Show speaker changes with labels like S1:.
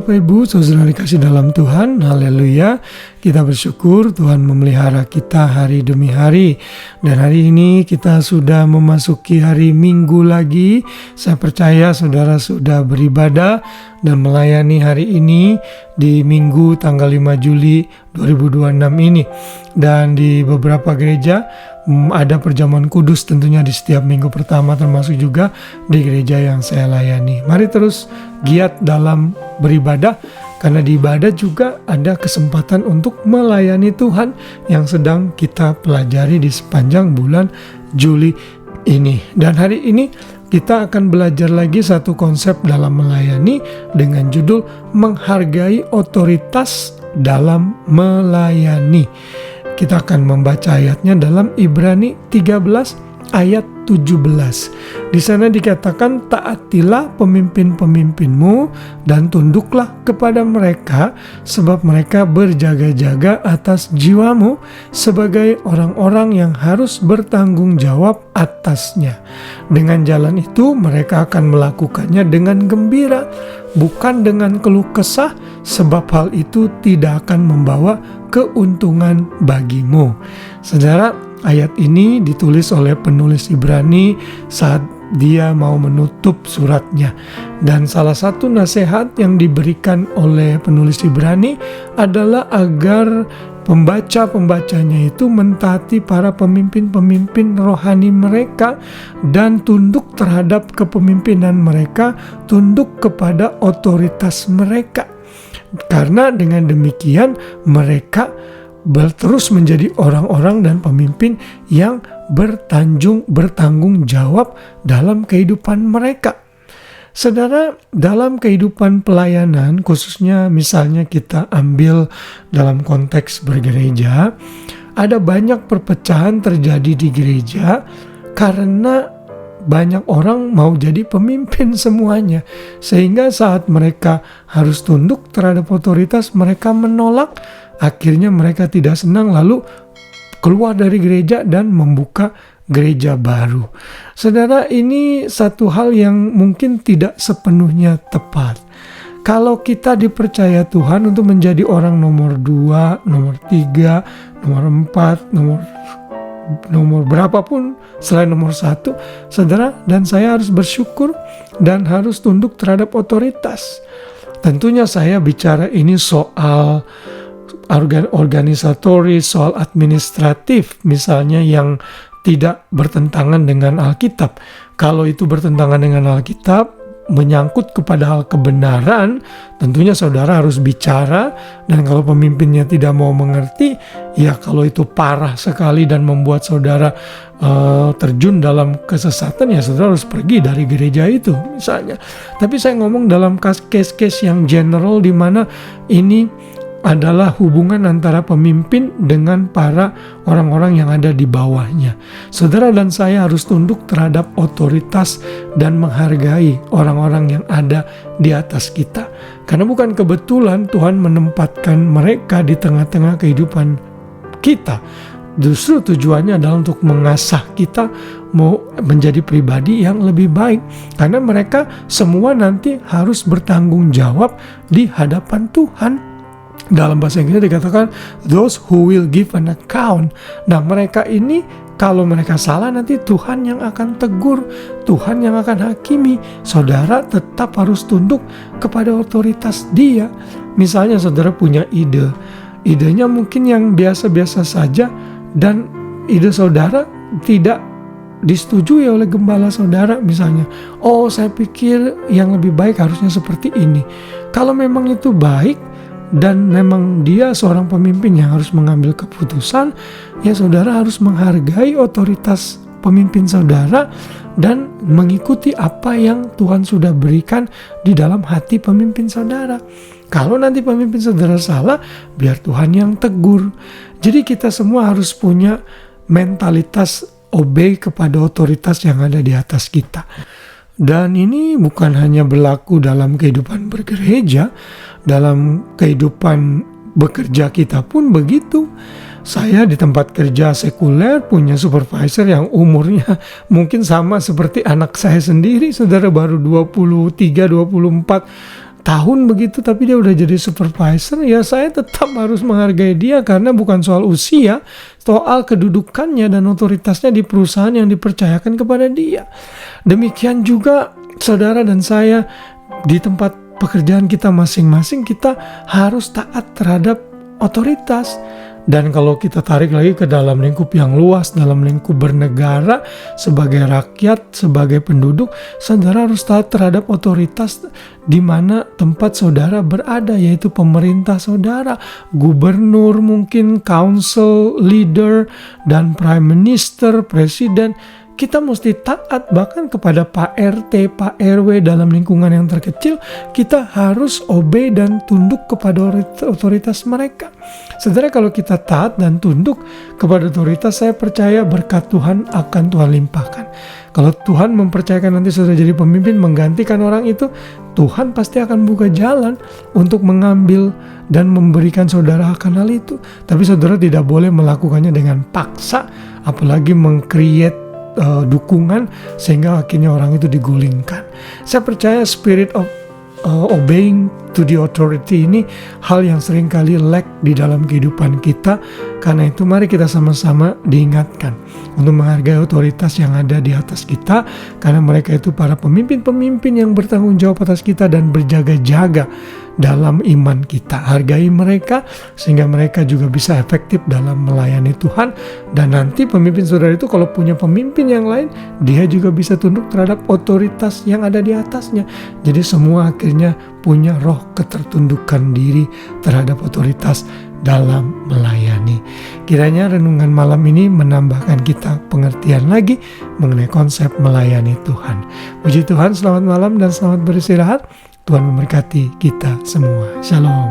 S1: Bapak Ibu, saudara dikasih dalam Tuhan, haleluya. Kita bersyukur Tuhan memelihara kita hari demi hari. Dan hari ini kita sudah memasuki hari Minggu lagi. Saya percaya saudara sudah beribadah dan melayani hari ini di Minggu tanggal 5 Juli 2026 ini. Dan di beberapa gereja ada perjamuan kudus tentunya di setiap minggu pertama, termasuk juga di gereja yang saya layani. Mari terus giat dalam beribadah, karena di ibadah juga ada kesempatan untuk melayani Tuhan yang sedang kita pelajari di sepanjang bulan Juli ini. Dan hari ini kita akan belajar lagi satu konsep dalam melayani dengan judul menghargai otoritas dalam melayani. Kita akan membaca ayatnya dalam Ibrani 13 ayat 17. Di sana dikatakan, taatilah pemimpin-pemimpinmu dan tunduklah kepada mereka, sebab mereka berjaga-jaga atas jiwamu sebagai orang-orang yang harus bertanggung jawab atasnya. Dengan jalan itu mereka akan melakukannya dengan gembira, bukan dengan keluh kesah, sebab hal itu tidak akan membawa keuntungan bagimu. Saudara, ayat ini ditulis oleh penulis Ibrani saat dia mau menutup suratnya. Dan salah satu nasihat yang diberikan oleh penulis Ibrani adalah agar pembaca-pembacanya itu mentaati para pemimpin-pemimpin rohani mereka dan tunduk terhadap kepemimpinan mereka, tunduk kepada otoritas mereka. Karena dengan demikian mereka terus menjadi orang-orang dan pemimpin yang bertanggung jawab dalam kehidupan mereka. Saudara, dalam kehidupan pelayanan, khususnya misalnya kita ambil dalam konteks bergereja, ada banyak perpecahan terjadi di gereja karena banyak orang mau jadi pemimpin semuanya. Sehingga saat mereka harus tunduk terhadap otoritas, mereka menolak. Akhirnya mereka tidak senang, lalu keluar dari gereja dan membuka gereja baru. Saudara, ini satu hal yang mungkin tidak sepenuhnya tepat. Kalau kita dipercaya Tuhan untuk menjadi orang nomor 2, nomor 3, nomor 4, nomor berapapun selain nomor 1, saudara dan saya harus bersyukur dan harus tunduk terhadap otoritas. Tentunya saya bicara ini soal organisatoris, soal administratif misalnya yang tidak bertentangan dengan Alkitab. Kalau itu bertentangan dengan Alkitab, menyangkut kepada hal kebenaran, tentunya saudara harus bicara. Dan kalau pemimpinnya tidak mau mengerti, ya kalau itu parah sekali dan membuat saudara terjun dalam kesesatan, ya saudara harus pergi dari gereja itu misalnya. Tapi saya ngomong dalam case-case yang general, di mana ini adalah hubungan antara pemimpin dengan para orang-orang yang ada di bawahnya. Saudara dan saya harus tunduk terhadap otoritas dan menghargai orang-orang yang ada di atas kita. Karena bukan kebetulan Tuhan menempatkan mereka di tengah-tengah kehidupan kita. Justru tujuannya adalah untuk mengasah kita mau menjadi pribadi yang lebih baik. Karena mereka semua nanti harus bertanggung jawab di hadapan Tuhan. Dalam bahasa Inggris dikatakan those who will give an account. Nah, mereka ini kalau mereka salah, nanti Tuhan yang akan tegur, Tuhan yang akan hakimi. Saudara tetap harus tunduk kepada otoritas Dia. Misalnya saudara punya idenya mungkin yang biasa-biasa saja, dan ide saudara tidak disetujui oleh gembala saudara misalnya. Oh, saya pikir yang lebih baik harusnya seperti ini. Kalau memang itu baik dan memang dia seorang pemimpin yang harus mengambil keputusan, ya saudara harus menghargai otoritas pemimpin saudara dan mengikuti apa yang Tuhan sudah berikan di dalam hati pemimpin saudara. Kalau nanti pemimpin saudara salah, biar Tuhan yang tegur. Jadi kita semua harus punya mentalitas obey kepada otoritas yang ada di atas kita. Dan ini bukan hanya berlaku dalam kehidupan bergereja, dalam kehidupan bekerja kita pun begitu. Saya di tempat kerja sekuler punya supervisor yang umurnya mungkin sama seperti anak saya sendiri, saudara, baru 23, 24. tahun begitu, tapi dia udah jadi supervisor, ya saya tetap harus menghargai dia karena bukan soal usia, soal kedudukannya dan otoritasnya di perusahaan yang dipercayakan kepada dia. Demikian juga saudara dan saya di tempat pekerjaan kita masing-masing, kita harus taat terhadap otoritas. Dan kalau kita tarik lagi ke dalam lingkup yang luas, dalam lingkup bernegara, sebagai rakyat, sebagai penduduk, saudara harus taat terhadap otoritas di mana tempat saudara berada, yaitu pemerintah saudara, gubernur mungkin, council, leader, dan prime minister, presiden. Kita mesti taat bahkan kepada Pak RT, Pak RW dalam lingkungan yang terkecil. Kita harus obey dan tunduk kepada otoritas mereka. Saudara, kalau kita taat dan tunduk kepada otoritas, saya percaya berkat Tuhan akan Tuhan limpahkan. Kalau Tuhan mempercayakan nanti saudara jadi pemimpin menggantikan orang itu, Tuhan pasti akan buka jalan untuk mengambil dan memberikan saudara akan hal itu. Tapi saudara tidak boleh melakukannya dengan paksa, apalagi meng-create dukungan sehingga akhirnya orang itu digulingkan. Saya percaya spirit of obeying to the authority ini hal yang sering kali lack di dalam kehidupan kita. Karena itu mari kita sama-sama diingatkan untuk menghargai otoritas yang ada di atas kita, karena mereka itu para pemimpin-pemimpin yang bertanggung jawab atas kita dan berjaga-jaga dalam iman kita. Hargai mereka sehingga mereka juga bisa efektif dalam melayani Tuhan. Dan nanti pemimpin saudara itu kalau punya pemimpin yang lain, dia juga bisa tunduk terhadap otoritas yang ada di atasnya. Jadi semua akhirnya punya roh ketertundukan diri terhadap otoritas dalam melayani. Kiranya renungan malam ini menambahkan kita pengertian lagi mengenai konsep melayani Tuhan. Puji Tuhan, selamat malam dan selamat beristirahat. Tuhan memberkati kita semua. Shalom.